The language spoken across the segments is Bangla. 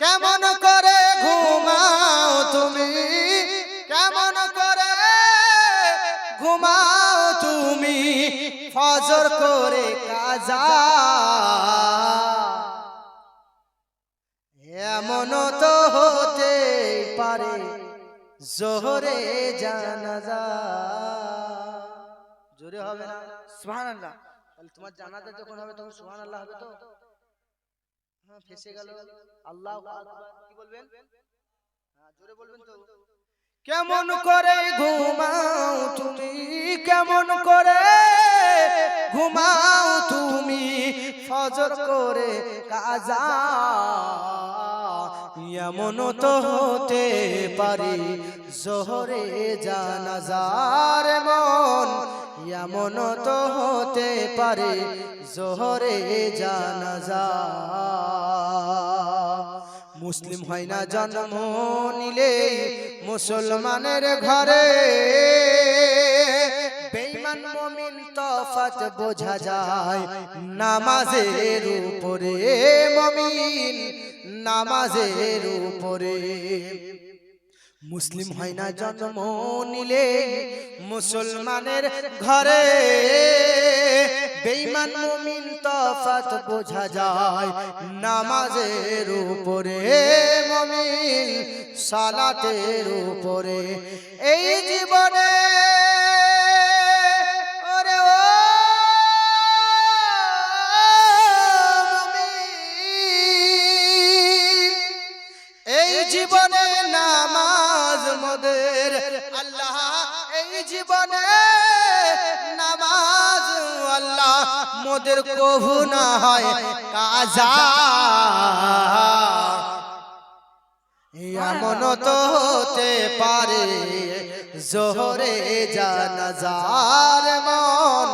কেমন করে ঘুমাও তুমি, কেমন করে ঘুমাও তুমি, ফজর করে কাজা। এমন তো হতে পারে জোহরে জানাজা। জোরে হবে না সুবহানাল্লাহ? তাহলে তোমার জানাজা যখন হবে তখন সুবহানাল্লাহ হবে তো? হ্যাঁ, ফেসে গেল। আল্লাহু আকবার কি বলবেন? হ্যাঁ, জোরে বলবেন তো। কেমন করে ঘুমাও তুমি, কেমন করে ঘুমাও তুমি, ফজর করে কাজা। এমন তো হতে পারে জোহরে জানাজার মন, এমন তো হতে পারে জোহরে জানাজা। মুসলিম হয় না জন্ম নিলে মুসলমানের ঘরে, বেঈমান মুমিন তফাত বোঝা যায় নামাজের উপরে, মুমিন নামাজের উপরে। মুসলিম হয় না জন্ম নিলে মুসলমানের ঘরে, বেঈমান মুমিন তফাত বোঝা যায় নামাজের উপরে, মুমিন সালাতের উপরে। এই জীবনে ওরে ও মুমিন, এই জীবনে নামাজ মোদের আল্লাহ, এই জীবনে নামাজ আল্লাহ মোদের কভু না হয় কাজা। এমন তো হতে পারে জোহরে জানাজার মন,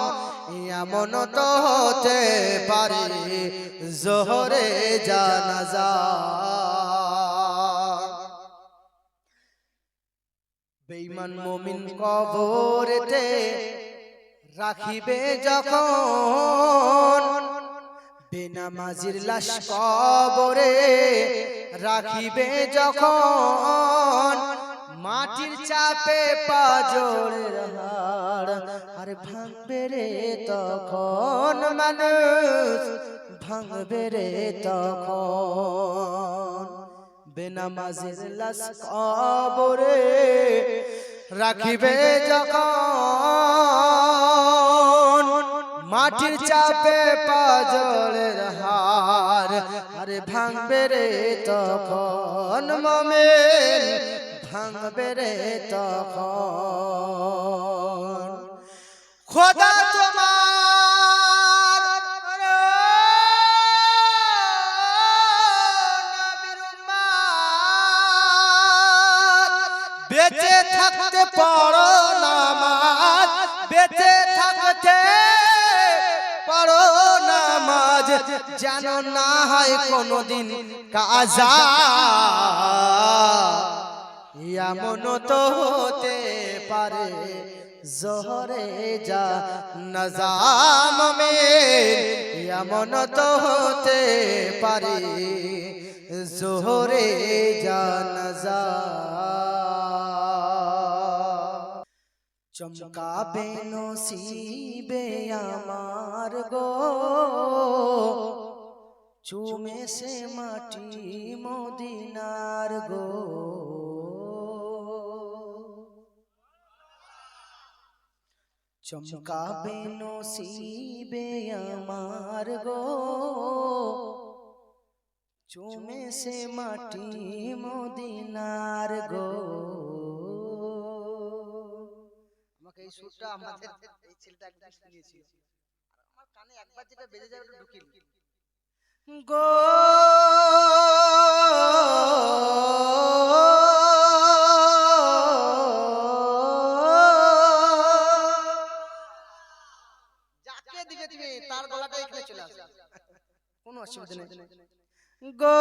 এমন তো হতে পারে জোহরে জানাজা। বেঈমান মুমিন কবরেতে রাখিবে যখন, বেনামাজির লাশ কবরে রাখিবে যখন, মাটির চাপে পাজরের হাড় আর ভাঙবে রে তখন, মানুষ ভাঙবে রে তখন। বেনামাজির লাশ কবরে রাখিবে যখন, মাটির চাপে পাজরের হাড় আরে ভাঙবে রে তখন, মুমিন ভাঙবে রে তখন। খোদা তোমার নবীর উম্মত, বেঁচে থাকতে পড়ো নামাজ, বেঁচে থাকতে পড়ো নামাজ, যেন না হয় কোনদিন কাজা। এমন তো হতে পারে জোহরে জানাজা মুমিন, এমন তো হতে পারে জোহরে জানাজা। চমকাবে নসিবে আমার গো, চুমে সে মাটি মদিনার গো। চমকাবে নসিবে আমার গো, চুমে সে মাটি মদিনার গো। আমাকে এই সুরটা আমাদের এই ছেলেটা একদম শুনিয়েছিল, আমার কানে একবার যেটা বেজে যাবে ওটা ঢুকিয়ে গো। যাকে দিবে দিবে তার গলাটা এখানে চলে আসবে, কোনো অসুবিধা নেই গো।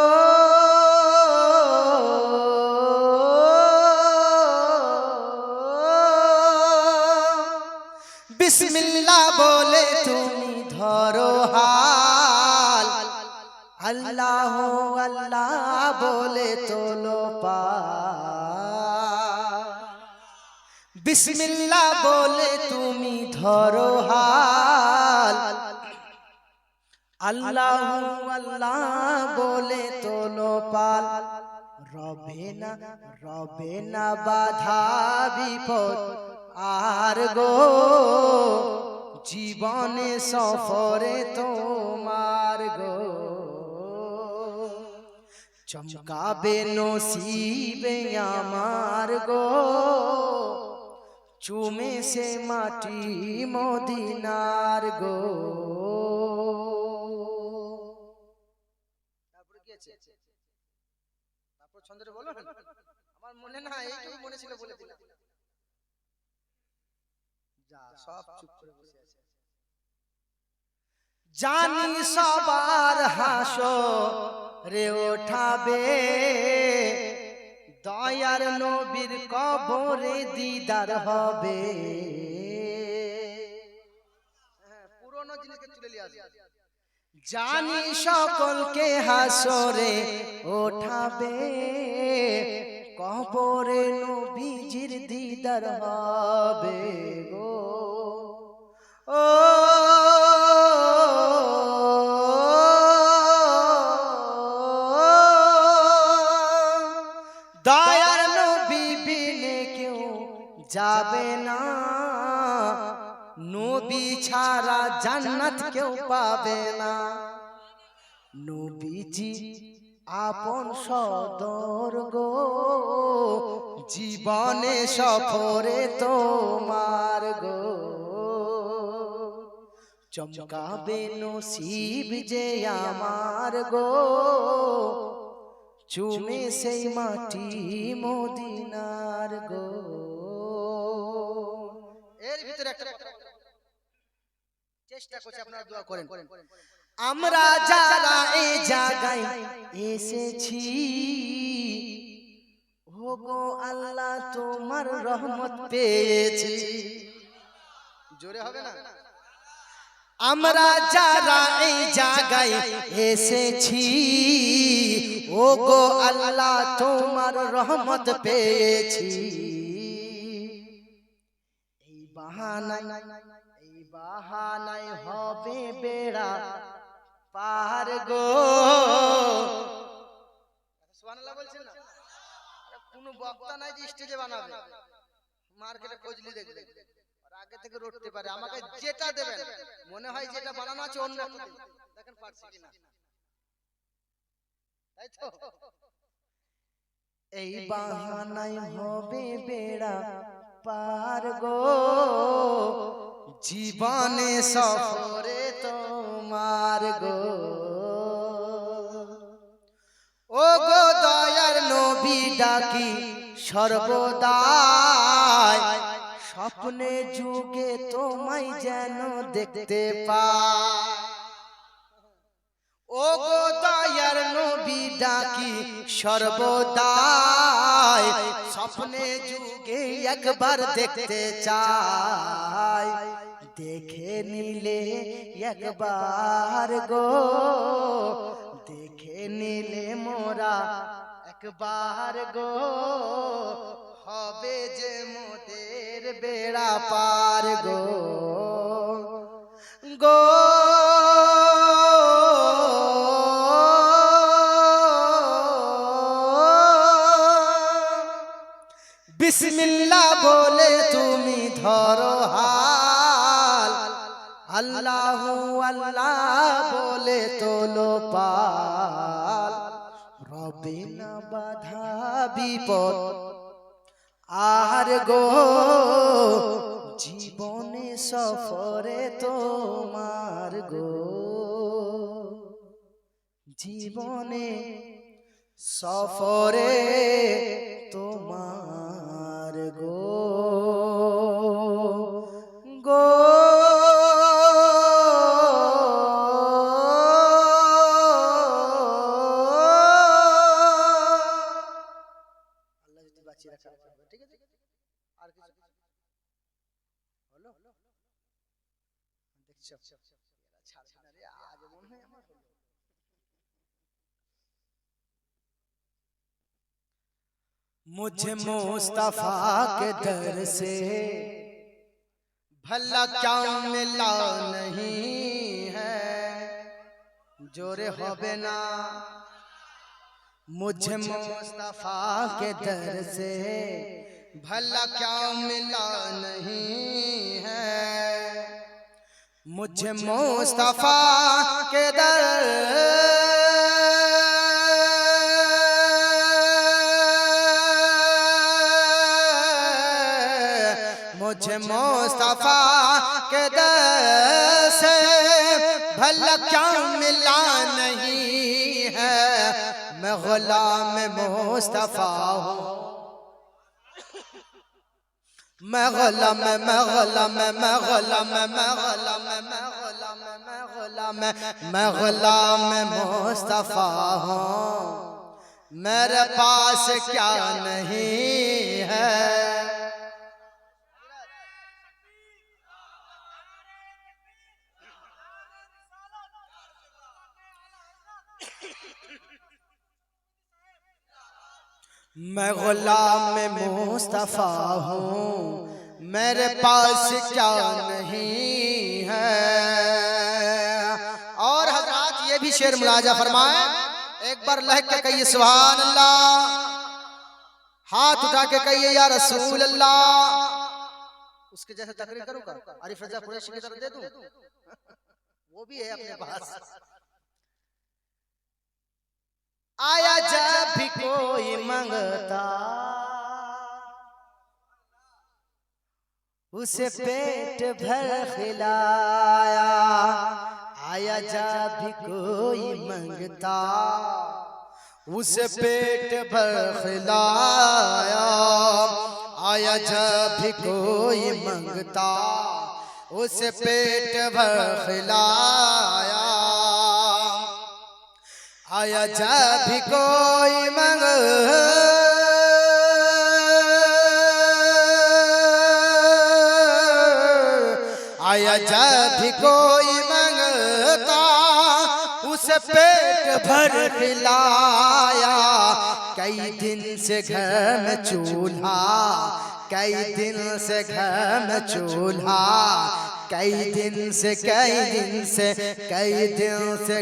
বিসমিল্লাহ বলে তুমি ধরো হাল, আল্লাহ আল্লাহ বলে তোলো পাল, বিসমিল্লাহ বলে তুমি ধরো হাল, আল্লাহ আল্লাহ বলে তোলো পাল, রবে না বাধা বিপদ আর গো, জীবনে সফরে তোমার গো, চমকাবে নসিবে আমার গো, চুমে সে মাটি মদিনার গো। তারপরে কি আছে? তারপর ছন্দটা বলো, আমার মনে না, এইটুকু মনে ছিল বলে দিলাম। যা সব চুপ করে বসে আছে। জানি সবার হাসরে ওঠাবে, দয়ার নবীর কবরে দিদার হবে। পুরনো জিনিসকে তুলে নিয়ে আসে। জানি সকলকে হাসরে ওঠাবে, কবরে নবীজির দিদার হবে গো। ও দয়ার নবী বিনে কেউ যাবে না, নবী ছাড়া জান্নাত কেউ পাবে না। নবীজি আপন সদর গো, জীবনে সফরে তোমার গো, চমকাবে নসিব যে আমার গো, চুমে সেই মাটি মদিনার গো। এর ভিতরে একটা চেষ্টা করছি, আপনারা দোয়া করেন। আমরা যারা এই জায়গায় এসেছি, ও গো আল্লাহ তোমার রহমত পেয়েছি। জোরে হবে না? আমরা যারা এই জায়গায় এসেছি, ও গো আল্লাহ তোমার রহমত পেয়েছি। এই বাহানায় হবে বেড়া পার গো। সুবহানাল্লাহ বলছেন না? কোন বক্তা নাই যে স্টেজে বানাবে, মার্কেটে খুঁজলি দেখবে আগে থেকে রটতে পারে। আমাকে যেটা দেবেন মনে হয় যেটা বানানো আছে অন্য একটা দেখেন পারছি কিনা, তাই তো? এই বাহানায় হবে বেড়া পার গো, জীবনে সফরে তোমার গো। ও গো দয়ার নবী ডাকি সর্বদাই, স্বপ্নে যুগে তোমায় যেন দেখতে পাই। ও গো দয়ার নবী ডাকি সর্বদাই, স্বপ্নে যুগে একবার দেখতে চাই। দেখে নিলে একবার গো, দেখে নিলে মোরা একবার গো, হবে যে মোদের বেড়া পার গো। গো বিসমিল্লাহ বলে তুমি ধরো হাল, আল্লাহু আল্লাহ বলে তোলো পাল, রবে না বাধা বিপদ আর গো, জীবনে সফরে তোমার গো, জীবনে সফরে তোমার গো। গো আল্লাহ যদি বাঁচিয়ে রাখা, ঠিক আছে? আর কিছু হলো দেখছি ছাড়বে না রে, আজ মনে হয় আমার হলো। मुझे मुस्तफा के दर से भला क्या मिला नहीं है, जोरे होबे ना। मुझे मुस्तफा के दर से भला क्या मिला नहीं है, मुझे मुस्तफा के दर मुझे मुस्तफा के दर से भला क्या मिला नहीं है, मैं गुलाम मुस्तफा हूँ, मैं गुलाम मैं गुलाम मैं गुलाम मैं गुलाम मैं गुलाम मैं गुलाम मैं गुलाम मुस्तफा हूँ, मेरे पास क्या नहीं है। मैं गुलाम मुस्तफा हूँ, मेरे पास क्या नहीं है। और हजरात ये भी शेर मुलाजा फरमाए, एक बार लहक के कहिए सुभान अल्लाह, हाथ उठा के कहिए या रसूल अल्लाह। उसके जैसे तकरीर करूँगा, आरिफ रजा कुरैशी की तरफ दे दूं, वो भी है अपने पास। आया जब भी कोई मंगता, उसे पेट भर खिलाया। आया जब भी कोई मंगता, उसे पेट भर खिलाया। आया जब भी कोई मंगता, उसे पेट भर खिलाया। आया जब भी कोई आया जब भी कोई मंगता, उसे पेट भर खिलाया। कई दिन से घर में चूल्हा, कई दिन से घर में चूल्हा, कई दिन से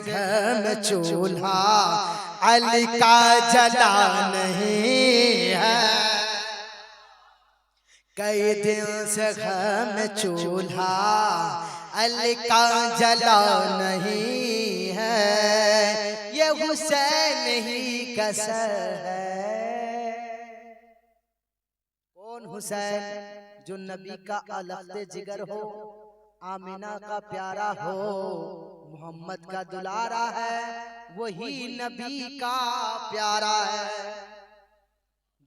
घर में चूल्हा, अली का जला नहीं है। कई दिन से घर में चूल्हा, अली का जला नहीं है। ये हुसैन ही कसर है। कौन हुसैन? जो नबी का अलख्ते जिगर हो, आमिना का प्यारा हो, मोहम्मद का दुलारा है, वही नबी का प्यारा है।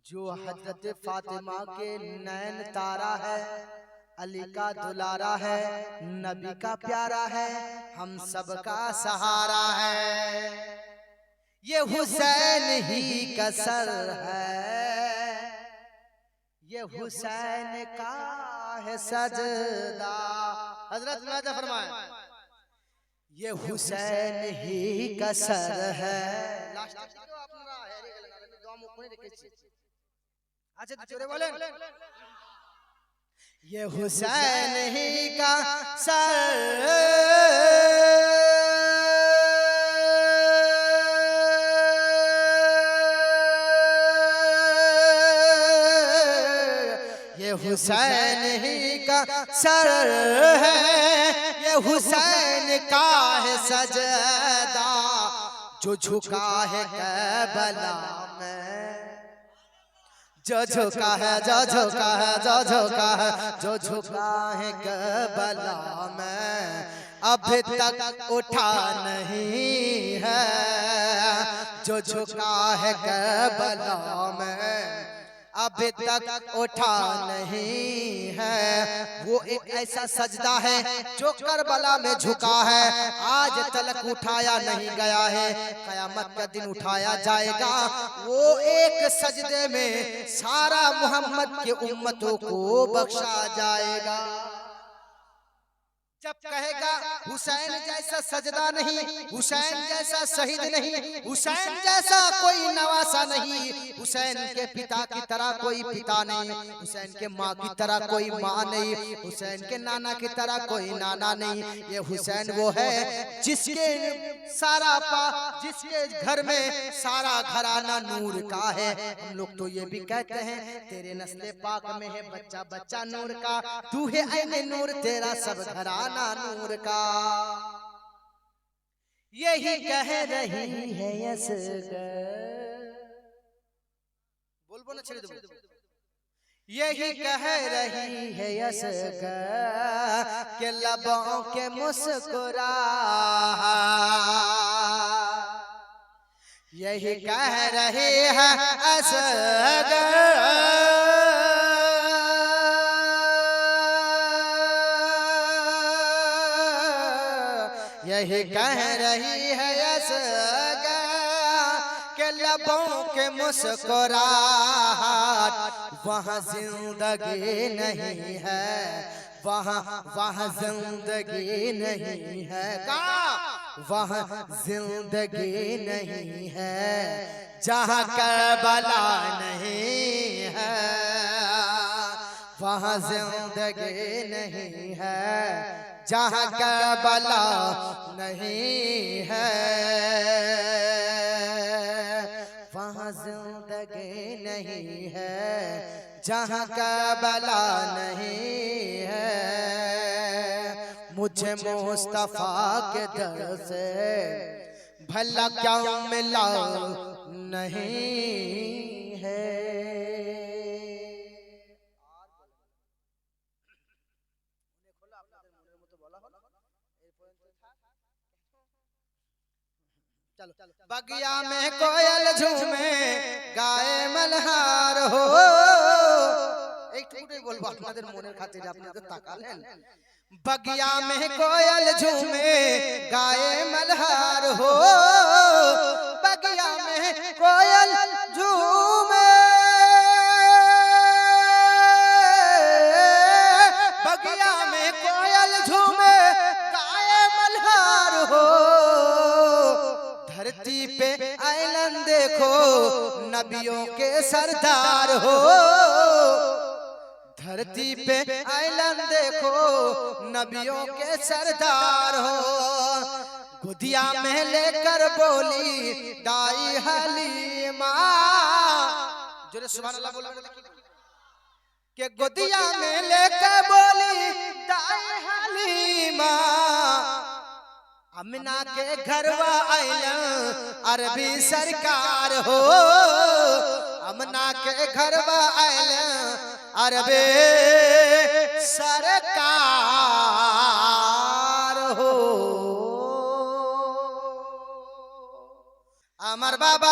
जो हजरत फातिमा के नैन तारा है, अली का दुलारा है, नबी का प्यारा है, हम सब का सहारा है। ये हुसैन ही कसर है, ये हुसैन का है सजदा। हजरत मुलाजा फरमाए, ये हुसैन ही कसर है। अच्छा तो जोरे बोलें, ये हुसैन ही का सर, ये हुसैन ही का सर है, ये हुसैन का है सजदा। जो झुका है करबला में, जो झुका है, जो झुका है, जो झुका है, जो झुका है करबला में, अभी तक उठा नहीं है। जो झुका है करबला में, अभी तक उठा नहीं है। वो एक ऐसा सजदा है जो करबला में झुका है, आज तलक उठाया नहीं गया है, कयामत का दिन उठाया जाएगा। वो एक सजदे में सारा मोहम्मद के उम्मतों को बख्शा जाएगा। जब कहेगा हुसैन जैसा सजदा नहीं, हुसैन जैसा शहीद नहीं, हुसैन जैसा कोई नवासा नहीं, हुसैन के पिता की तरह कोई पिता नहीं, हुसैन के माँ की तरह कोई माँ नहीं, हुसैन के नाना की तरह कोई नाना नहीं। ये हुसैन वो है जिसके जिसके घर में सारा घराना नूर का है। हम लोग तो ये भी कहते हैं तेरे नस्ले पाक में है बच्चा बच्चा नूर का, तू है ऐने नूर तेरा सब घराना नूर का। यही कह रही है असगर, बोल ना छेड़ दो। यही कह रही है असगर के लबों के मुस्कुरा, यही कह रही है असगर, यही कह रही है असगर के लबों के मुस्कुराहट, वहाँ जिंदगी नहीं है, वहाँ जिंदगी नहीं है, वहाँ जिंदगी नहीं है, जहाँ करबला नहीं है, वहाँ जिंदगी नहीं है, जहाँ करबला नहीं है, वहाँ जिंदगी नहीं है, जहाँ करबला नहीं है। मुझे मुस्तफा के दर से भला क्या मिला नहीं है। बगिया में कोयल झूमे गाए मल्हार हो, एक बोलबो আপনাদের মনের খাতিরে আপনাদের তাকালেন। बगिया में कोयल झूमे गाए मल्हार हो, बगिया में कोयल झूमे, बगिया में कोयल झूमे गाए मल्हार हो, धरती पे आइलन देखो नबियों के सरदार हो, धरती पे आइलन देखो नबियों के सरदार हो। गुदिया में लेकर बोली दाई हलीमा, जो सुभान अल्लाह बोला कि गुदिया में लेकर बोली दाई हलीमा, अमीना के घरवा आइला अरबी सरकार हो, अमीना के घरवा आइला अरबी सरकार हो। अमर बाबा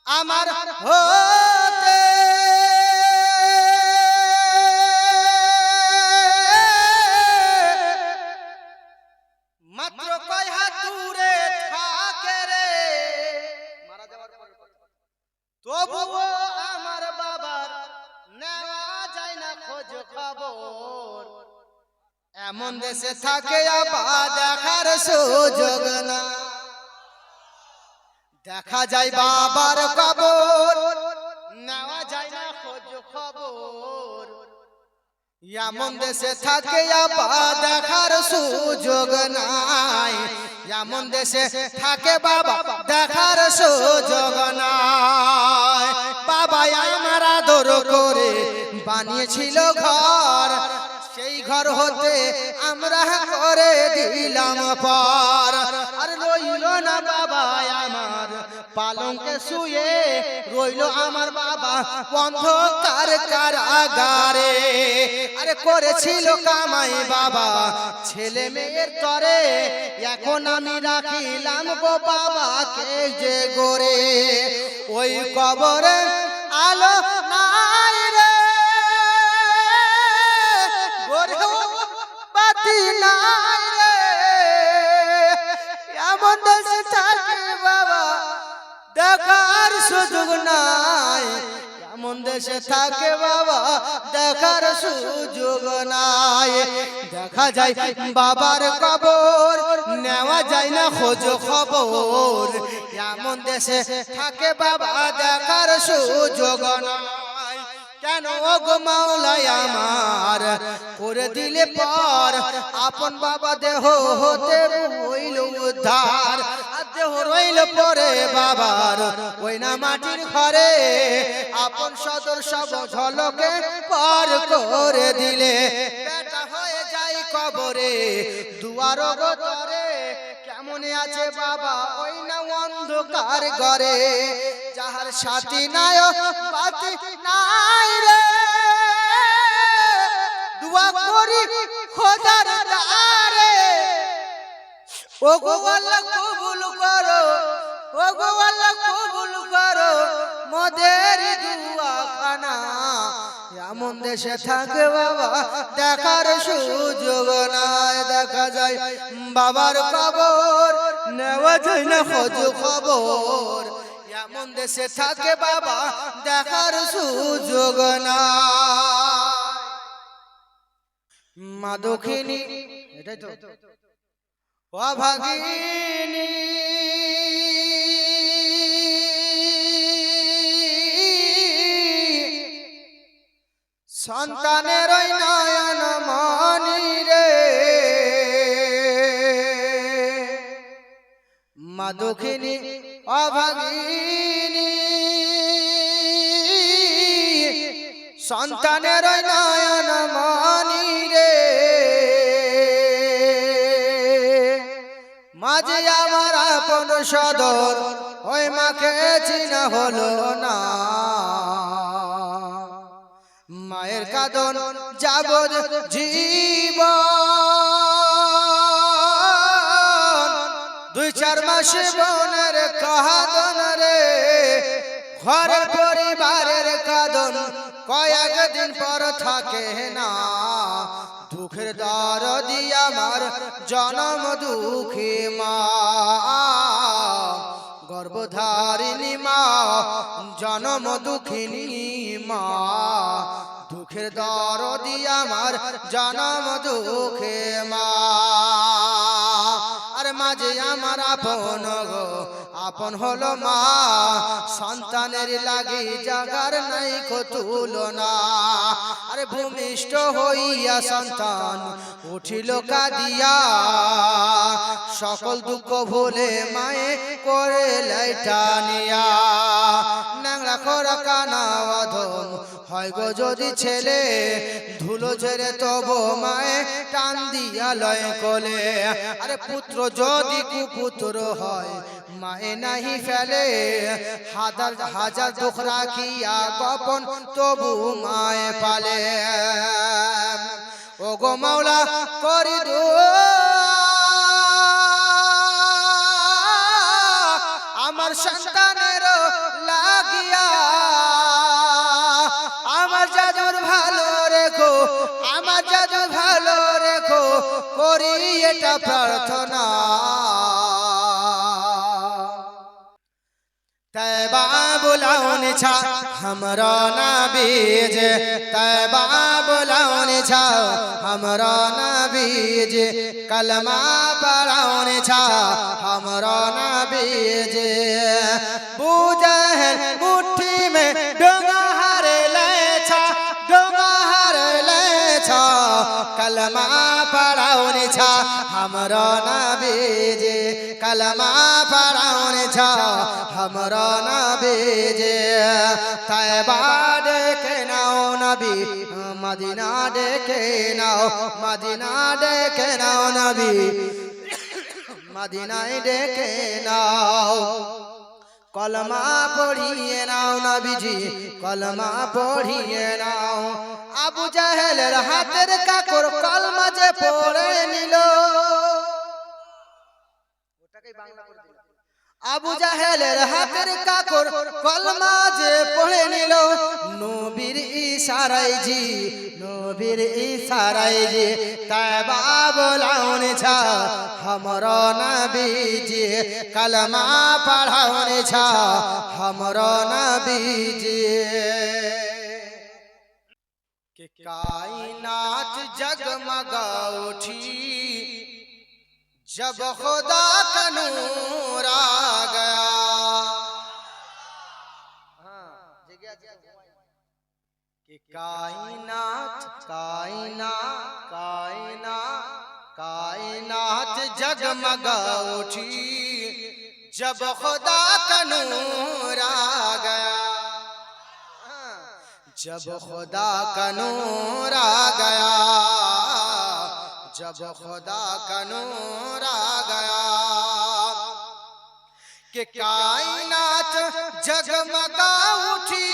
अमर होते मात्र कोई हाथ दूरे থাকে রে, মারা যাওয়ার পরে তবুও আমার বাবার নেওয়া যায় না খোঁজ খবর, এমন দেশে থাকে আবার দেখার সুযোগ না, দেখা যায় বাবার কবর নেওয়া যায় না খোঁজ খবর, এমন দেশে থাকে আবার দেখার সুযোগ নাই, এমন দেশে থাকে বাবা দেখার সুযোগ নাই। বাবা আমার আদর করে বানিয়েছিল ঘর, সেই ঘর হতে আমরা করে দিলাম পার, আর রইল না বাবা আমার পালঙ্কে শুয়ে, রইল আমার বাবা অন্ধকার কারাগারে, আরে করেছিল কামাই বাবা ছেলে মেয়ের তরে, এখন আমি রাখিলাম গো বাবাকে যে গরে, ওই কবরে আলো নাই রে, গরেও বাতি নাই রে, এমন দেশে থাকে বাবা দেখার সুযোগ নাই, এমন দেশে থাকে বাবা দেখার সুযোগ নাই। দেখা যায় বাবার কবর, নেওয়া যায় না খোঁজ খবর। এমন দেশে থাকে বাবা দেখার সুযোগ নাই। কেন গো মাওলাই আমার করে দিলে পার, আপন বাবা দেহ হতে হইল উদ্ধার। দেহ রইল পরে বাবার ওই না মাটির ঘরে, আপন সদর সব ঝলকে পার করে দিলে বেটা হয়ে যায় কবরে দুয়ার গোতরে। কেমন আছে বাবা ওই না অন্ধকার ঘরে, যাহার সাথী নাই পাতি নাই রে। দোয়া করি খোদার দ্বারে, ও গো আল্লাহ কবুল করো, ও গো আল্লাহ কবুল করো মোদের দুয়া খানা। এমন দেশে থাকে বাবা দেখার সুযোগ নাই। দেখা যায় বাবার কবর, নেওয়া যায় না খোঁজ খবর। এমন দেশে থাকে বাবা দেখার সুযোগ নাই। মা দক্ষিণী, এটাই তো অভাগিনী সন্তানের নয়ন মনি রে। মা দক্ষিণী অভাগিনী সন্তানের নয়ন মনি রে। মাঝে আমার আপন সদর ওই মাকে চিনা হলো না। মায়ের কাঁদন যাবদ জীবন, 2-4 মাস বোনের কাঁদন রে। ঘরের পরিবারের কাঁদন কয়েকদিন পর থাকে না। দুঃখের দরদি আমার জনম দুঃখী মা, গর্ভধারিণী মা জনম দুঃখিনী মা। দুঃখের দরদি আমার জনম দুঃখে মা। আর মাঝে আমার আপন গো আপন হলো মা, সন্তানের লাগি জাগার নাই তুলনা। আরে ভূমিষ্ঠ হইয়া সন্তান উঠিল কাঁদিয়া, সকল দুঃখ ভুলে মায়ে করে লাইটানিয়া। ন্যাংরা খোরা কানা অধম হয় গো যদি ছেলে, ধুলো ঝেড়ে তবু মায়ে টান দিয়া লয় কোলে। আরে পুত্র যদি কুপুত্র হয় মায়ে নাহি ফেলে, হাজার দুঃখ রাখিয়া গোপন তবু মায়ে পালে। ও গো মাওলা করি দোয়া আমার সন্তানের লাগিয়া, আমার জাদুর ভালো রেখো, আমার জাদু ভালো রেখো, করি এটা প্রার্থনা। तैबा बुलाउने छ हाम्रो नबीज, तैबा बुलाउने छ हाम्रो नबीज, कलमा पढाउने छ हाम्रो नबीज। बुझे मुट्ठी में डोंगा हारे छ, डोंगा हारे छ, कलमा पढाउने छ हाम्रो नबीज, कलमा पढाउने छ हाम्रो नबीज। तैबा डेके नाओ नबी, मदीना डेके नाओ, मदीना डेके नाओ नबी, मदीनाय डेके नाओ। कलमा पढ़िए नाओ नबीजी, कलमा पढ़िए नाओ। আবু জাহেলের হাতের কাকর কলমা যে পড়ে নিল, ওটাকেই বাংলা করে দিলাম। আবু জাহেলের হাতের কাকর কলমা যে পড়ে নিল, নবীর ইশারায় জি, নবীর ইশারায় জি, তয়বা বুলাउने छ हाम्रो नबीजी, कलमा पढ़ाउने छ हाम्रो नबीजी। कायनात जगमगा उठी जब खुदा का नूर आ गया। कि कायनात कायनात कायनात कायनात जगमगा उठी जब खुदा का नूर आ गया। जब खुदा का नूर आ गया, जब खुदा का नूर आ गया। कि कायनात जगमगा उठी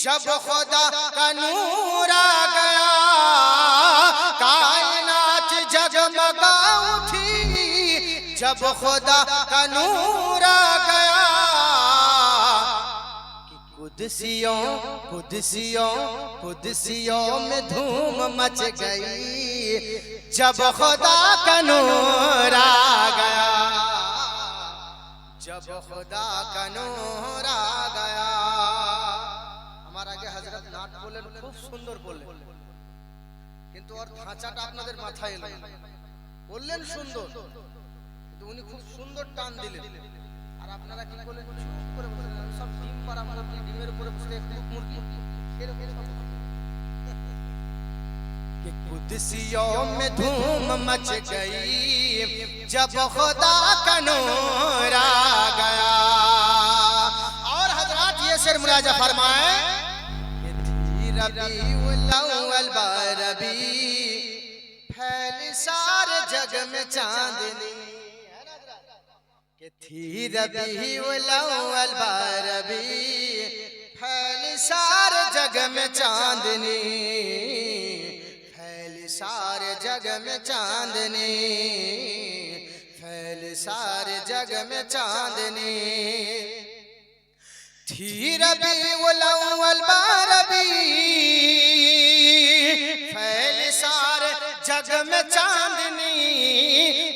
जब खुदा का नूर आ गया। कायनात जगमगा उठी जब खुदा का नूर आ गया। कुदसियों कुदसियों कुदसियों में धूम मच गई जब खुदा का नूर आ गया। जब खुदा का नूर आ गया। हमारा आगे हजरत नाट बोलें, खूब सुंदर बोलें, किंतु और ढांचाটা আপনাদের মাথায় এলো না। বললেন সুন্দর, কিন্তু উনি খুব সুন্দর টান দিলেন। আর আপনারা কি বলেন? চুপ করে বসে সব ডিম পাড়া মুরগি, ডিমের উপরে বসে মুরগি এরকম। कि कुदसियों में धूम मच गई जब खुदा का नूर आ गया। और हजरात ये शेर मुलाजा फरमाए कि थी रबीउल अव्वल बारबी फैल सारे जग में चांदनी। कि थी रबीउल अव्वल बारबी फैल सारे जग में चांदनी। सारे जग में चांदनी, फैल सारे जग में चांदनी। थी रबीउल अव्वल बारबी फैल सारे जग में चांदनी।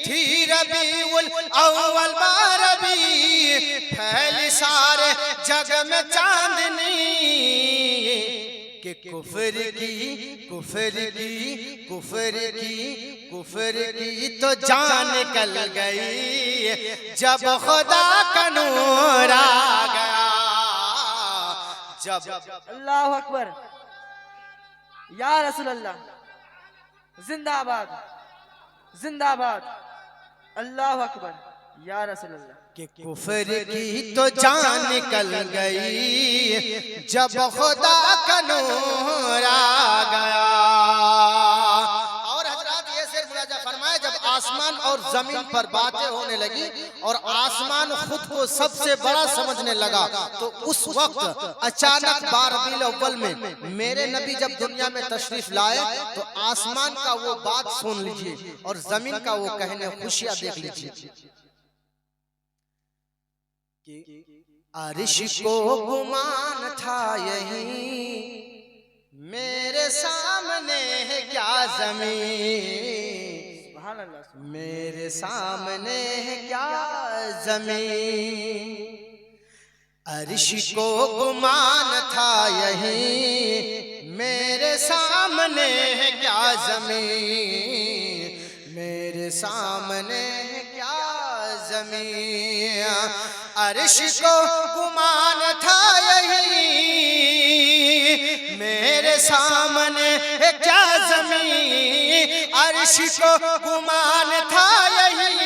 थी रबीउल अव्वल बारबी फैल सारे जग में चांदनी। कि कुफर की कुफर की कुफर की कुफर की तो जान निकल गई जब खुदा का नूर आ गया। जब अल्लाह अकबर, या रसूल अल्लाह, जिंदाबाद जिंदाबाद, अल्लाह अकबर, या रसूल अल्लाह। कि कुफर की तो जान निकल गई जब खुदा का नूर आ गया। और हजरात ये शेर मुलाजा फरमाए, जब आसमान और जमीन पर बातें होने लगी और आसमान खुद को सबसे बड़ा समझने लगा, तो उस वक्त अचानक बारबील अव्वल में मेरे नबी जब दुनिया में तशरीफ लाए तो आसमान का वो बात सुन लीजिए और जमीन का वो कहने खुशियां देख लीजिए। अर्श को गुमान था यही मेरे सामने है क्या जमीन। मेरे सामने है क्या जमीन। अर्श को गुमान था यही मेरे सामने है क्या जमीन। मेरे सामने है क्या जमीन। अर्श को गुमान था यही मेरे सामने है क्या जमीन। अर्श को गुमान था यही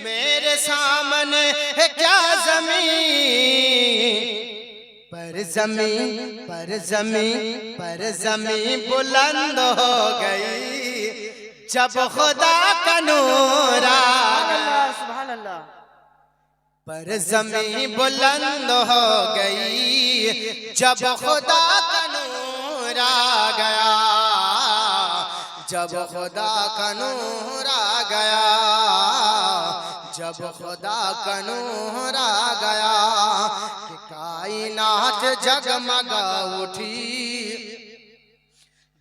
मेरे सामने है क्या जमीन। पर जमीन पर जमीन पर जमीन बुलंद हो गई जब खुदा का नूर आ गया। सुभान अल्लाह। पर जमीन बुलंद हो गई जब खुदा का नूर आ गया। जब खुदा का नूर आ गया। जब खुदा का नूर आ गया। कि कायनात जगमगा उठी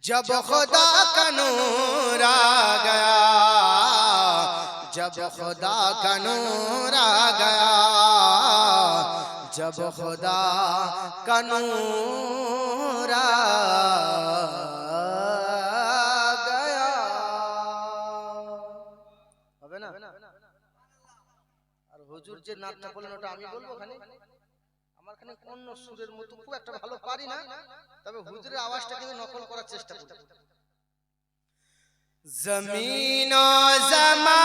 जब खुदा का नूर आ गया। जब खुदा का नूर आ गया। जब खुदा का नूर आ गया হবে না আর হুজুর যে নামটা বললেন ওটা আমি বলবো খালি আমার খানে কোন সুরের মতো খুব একটা ভালো পারি না তবে হুজুরের আওয়াজটা কিন্তু নকল করার চেষ্টা করি ज़मीन और ज़मा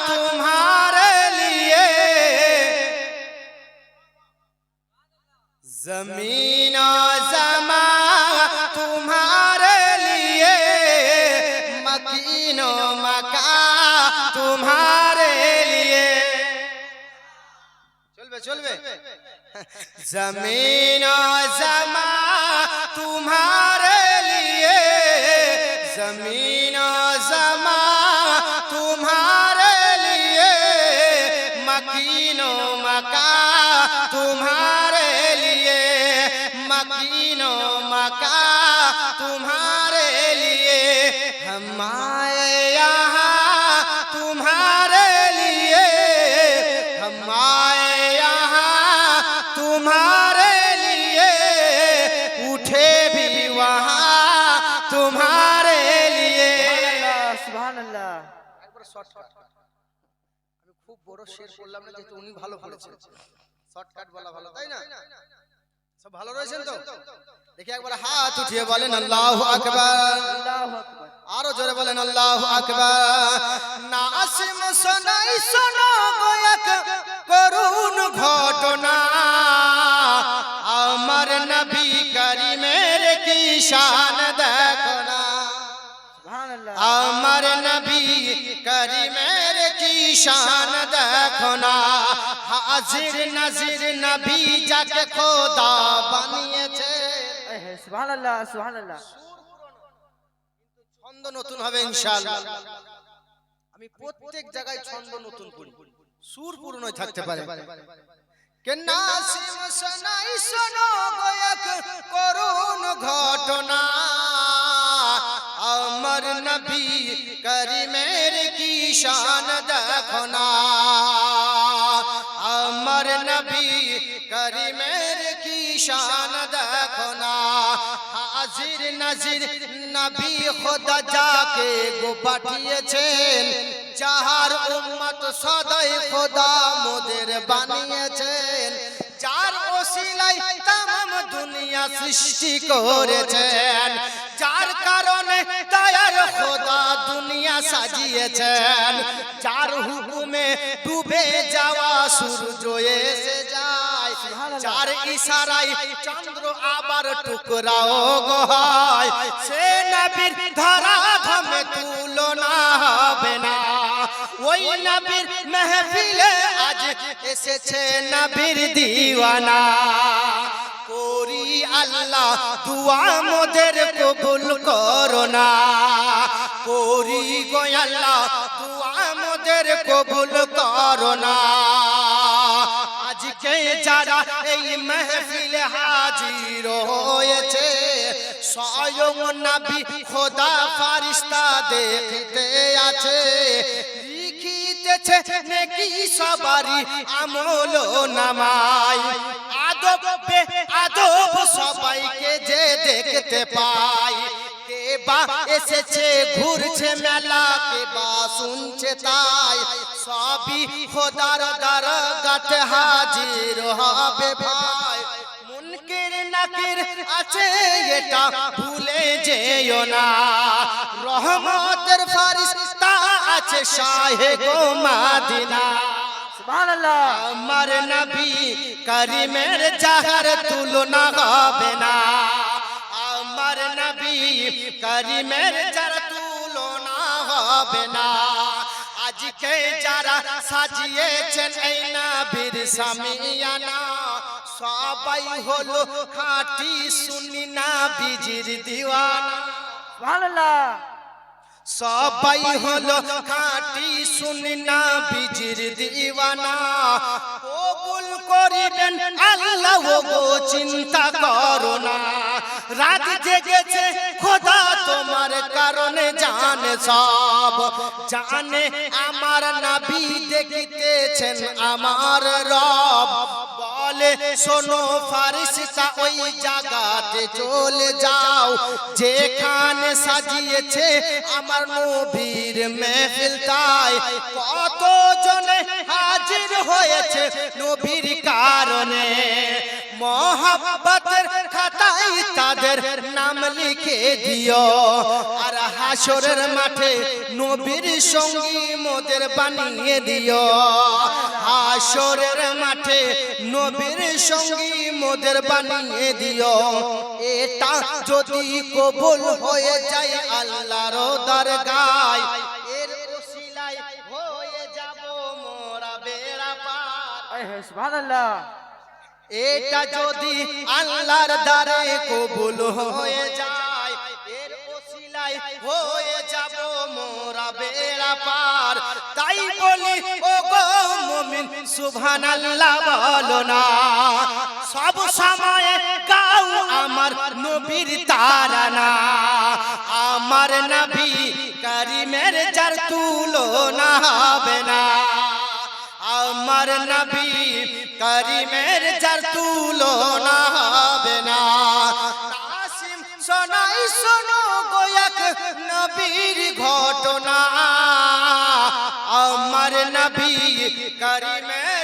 तुम्हारे लिए ज़मीन और ज़मा तुम्हारे लिए मकीन और मका तुम्हारे लिए चलबे चलबे ज़मीन और ज़मा तुम्हारे लिए ज़मीन और ज़मा तुम्हारे लिए मकीन और मका तुम्हारे लिए मकीन और मका तुम्हारे लिए हम आए यहाँ तुम्हारे लिए हम आए यहाँ तुम्हारे लिए उठे भी वहाँ तुम्हारे लिए সুবহান আল্লাহ একবার শর্টকাট আমি খুব বড় শের বললাম না যেহেতু উনি ভালো বলেছেন শর্টকাট বলা ভালো তাই না সব ভালো রয়েছেন তো দেখি একবার হাত উঠিয়ে বলেন আল্লাহু আকবার আল্লাহু আকবার আরো জোরে বলেন আল্লাহু আকবার নাসিম শোনাই শোনো গো এক করুণ ঘটনা আমার নবী করিমের কি শান দেখো না সুবহানাল্লাহ আমার নবী করিমের কি শান দেখো না হাজির নাজির নবী যাকে খোদা বানিয়েছে সুবহানাল্লাহ সুবহানাল্লাহ ছন্দ নতুন হবে ইনশাআল্লাহ আমি প্রত্যেক জায়গায় ছন্দ নতুন করি সুর পুরনো থাকতে পারে কে নাসিম শোনাই শোনো গো এক করুণ ঘটনা আমার নবী করিমের কি শান দেখো না আমার নবী করিমের কি শান দেখো না হাজির নাজির নবী খোদা যাকে গো পাঠিয়েছেন যাহার উম্মত সদাই খোদা মোদের বানিয়েছেন যার ওসিলায় तमाम দুনিয়া সৃষ্টি করেছেন যার কারণে দয়ার খোদা দুনিয়া সাজিয়েছেন যার হুকুমে ডুবে যাওয়া সূর্য এসে যায় যার ইশারায় চন্দ্র আবার টুকরাও হয় সে নবীর ধরা ধামে তুলনা হবে না ওই নবীর মেহফিলে আজ এসেছে নবীর দিওয়ানা করি আল্লাহ দুয়া মোদের কবুল করো না করি গো আল্লাহ দুয়া মোদের কবুল করো না আজকে যারা এই মেহফিলে হাজির হয়েছে স্বয়ং নবী খোদা ফেরেশতা দেখতে আছে লিখিতেছে নেকি সবারই আমল নামায় আদব বে আদব সবাইকে যে দেখতে পায় কে বা এসেছে ঘুরছে মেলা কে বা শুনছে তাই সবই খোদার দরগাতে হাজির হবে ভাই মুনকির নাকির আছে এটা ভুলে যেও না রহমতের ফেরেশতা আছে শাহে গো মদিনা সুবহানাল্লাহ আমার নবী করিমের জাহার তুলনা হবে না আমার নবী করিমের জাহার তুলনা হবে না আজকে যারা সাজিয়েছেন এই নবীর সামিয়ানা সবাই হলো খাঁটি সুন্নি নবীজির দিওয়ানা সুবহানাল্লাহ সবাই হলো খাঁটি সুন্নি নবীজির দিওয়ানা কবুল করিবেন আল্লাহ গো চিন্তা করো না রাত জেগেছে খোদা তোমার কারণে জানে সব জানে আমার নবী দেখিতেছেন আমার রব বলে শোনো ফারিস্তা ওই জায়গাতে চলে যাও যেখানে সাজিয়েছে আমার নবীর মেহফিল। তাই কত জনে হাজির হয়েছে নবীর কারণে, মোহাব্বতের খাতায় তাদের নাম লিখে দিও। আর হাসরের মাঠে নবীর সঙ্গী মোদের বানিয়ে দিও। হাসরের মাঠে নবীর সঙ্গী মোদের বানিয়ে দিও। এটা যদি কবুল হয়ে যায় আল্লাহর দরগায়, এর ওসিলায় হয়ে যাব মোরা বেড়া পার। সুবহানাল্লাহ। এটা যদি আল্লাহর দ্বারে কবুল হয়ে যায়, এর ওসিলায় হয়ে যাব মোরা বেড়া পার। তাই বলি ও গো মুমিন সুবহানাল্লাহ বলো না, সব সময় গাও আমার নবীর তারানা। আমার নবী করিমের যার তুলনা হবে না, আমার নবী করিমের যার তুলনা হবে না। নাসিম শোনাই শোনো গোয়াক নবীর ঘটনা, আমার নবী করিমের